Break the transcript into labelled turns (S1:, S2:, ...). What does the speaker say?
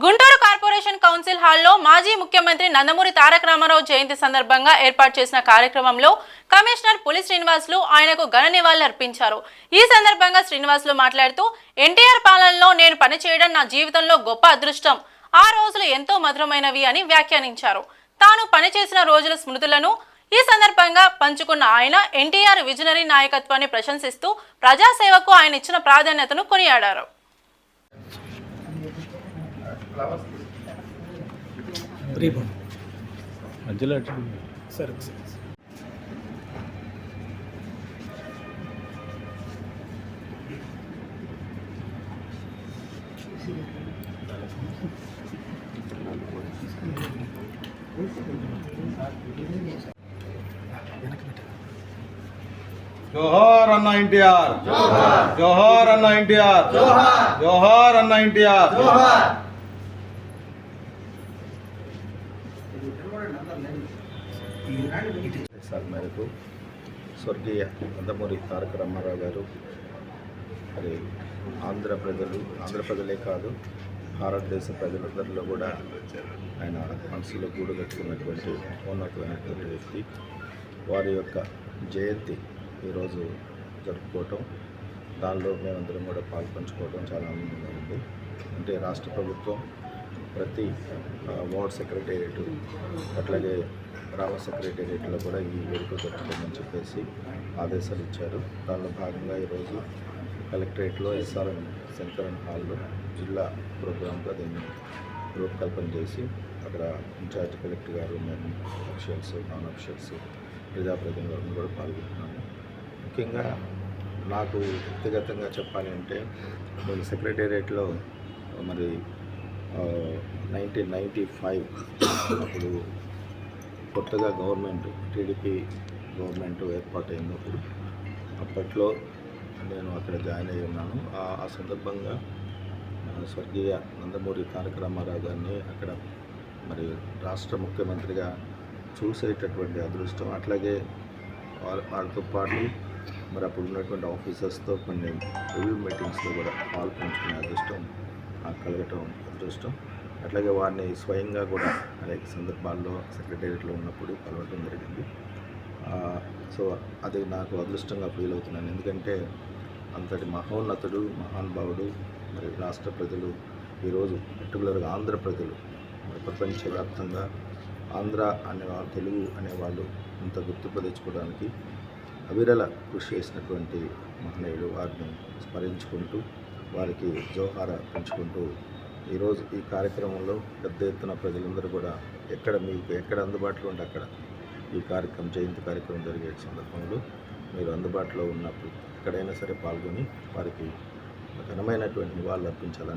S1: Guntur corporation council హాల్లో మాజీ ముఖ్యమంత్రి నందమూరి తారక రామారావు జయంతి సందర్భంగా ఏర్పాటు చేసిన కార్యక్రమంలో కమిషనర్ పులి శ్రీనివాసులు ఆయనకు ఘన నివాళులు అర్పించారు. ఈ సందర్భంగా శ్రీనివాసులు మాట్లాడుతూ ఎన్టీఆర్ పాలనలో నేను పనిచేయడం నా జీవితంలో గొప్ప అదృష్టం, ఆ రోజులు ఎంతో మధురమైనవి అని వ్యాఖ్యానించారు. తాను పనిచేసిన రోజుల స్మృతులను ఈ సందర్భంగా పంచుకున్న ఆయన ఎన్టీఆర్ విజనరీ నాయకత్వాన్ని ప్రశంసిస్తూ ప్రజాసేవకు ఆయన ఇచ్చిన ప్రాధాన్యతను కొనియాడారు.
S2: జోహార్ అన్న ఎన్టీఆర్, జోహార్ అన్న ఎన్టీఆర్, జోహార్ అన్న ఎన్టీఆర్.
S3: మేరకు స్వర్గీయ నందమూరి తారక రామారావు గారు మరి ఆంధ్ర ప్రజలే కాదు భారతదేశ ప్రజలందరిలో కూడా ఆయన మనసులో గూడు కట్టుకున్నటువంటి ఉన్నతమైనటువంటి వ్యక్తి. వారి యొక్క జయంతి ఈరోజు జరుపుకోవటం, దానిలో మేమందరం కూడా పాల్పంచుకోవడం చాలా ఆనందంగా ఉంది. అంటే రాష్ట్ర ప్రభుత్వం ప్రతి వార్డ్ సెక్రటేరియట్ అట్లాగే గ్రామ సెక్రటేరియట్లో కూడా ఈ వేడుక జరుపుకోమని చెప్పేసి ఆదేశాలు ఇచ్చారు. దానిలో భాగంగా ఈరోజు కలెక్టరేట్లో ఎస్ఆర్ఎం శంకరన్ హాల్లో జిల్లా ప్రోగ్రామ్గా దీన్ని రూపకల్పన చేసి అక్కడ ఇన్ఛార్జ్ కలెక్టర్ గారు, మేము అఫీషియల్స్, నాన్ అఫీషియల్స్, ప్రజాప్రతినిధులను కూడా పాల్గొంటున్నాము. ముఖ్యంగా నాకు వ్యక్తిగతంగా చెప్పాలి అంటే నేను సెక్రటేరియట్లో మరి 1995 అప్పుడు కొత్తగా గవర్నమెంట్ టీడీపీ గవర్నమెంట్ ఏర్పాటైనప్పుడు అప్పట్లో నేను అక్కడ జాయిన్ అయ్యి ఉన్నాను. ఆ సందర్భంగా స్వర్గీయ నందమూరి తారక రామారావు గారిని అక్కడ మరి రాష్ట్ర ముఖ్యమంత్రిగా చూసేటటువంటి అదృష్టం, అట్లాగే వాళ్ళతో పాటు మరి అప్పుడు ఉన్నటువంటి ఆఫీసర్స్తో కొన్ని రివ్యూ మీటింగ్స్లో కూడా పాల్పంచుకునే అదృష్టం నాకు కలగటం అదృష్టం. అట్లాగే వారిని స్వయంగా కూడా అనేక సందర్భాల్లో సెక్రటేరియట్లో ఉన్నప్పుడు కలవటం జరిగింది. సో అది నాకు అదృష్టంగా ఫీల్ అవుతున్నాను. ఎందుకంటే అంతటి మహోన్నతుడు, మహానుభావుడు. మరి రాష్ట్ర ప్రజలు ఈరోజు పర్టికులర్గా ఆంధ్ర ప్రజలు మరి ప్రపంచవ్యాప్తంగా ఆంధ్ర అనేవాళ్ళు, తెలుగు అనేవాళ్ళు ఇంత గుర్తింపు తెచ్చుకోవడానికి అవిరల కృషి చేసినటువంటి మహనీయుడు. వారిని స్మరించుకుంటూ వారికి జోహార పెంచుకుంటూ ఈరోజు ఈ కార్యక్రమంలో పెద్ద ఎత్తున ప్రజలందరూ కూడా మీకు ఎక్కడ అందుబాటులో ఉంటే అక్కడ ఈ జయంతి కార్యక్రమం జరిగే సందర్భంలో మీరు అందుబాటులో ఉన్నప్పుడు ఎక్కడైనా సరే పాల్గొని వారికి ఘనమైనటువంటి నివాళులు అర్పించాలని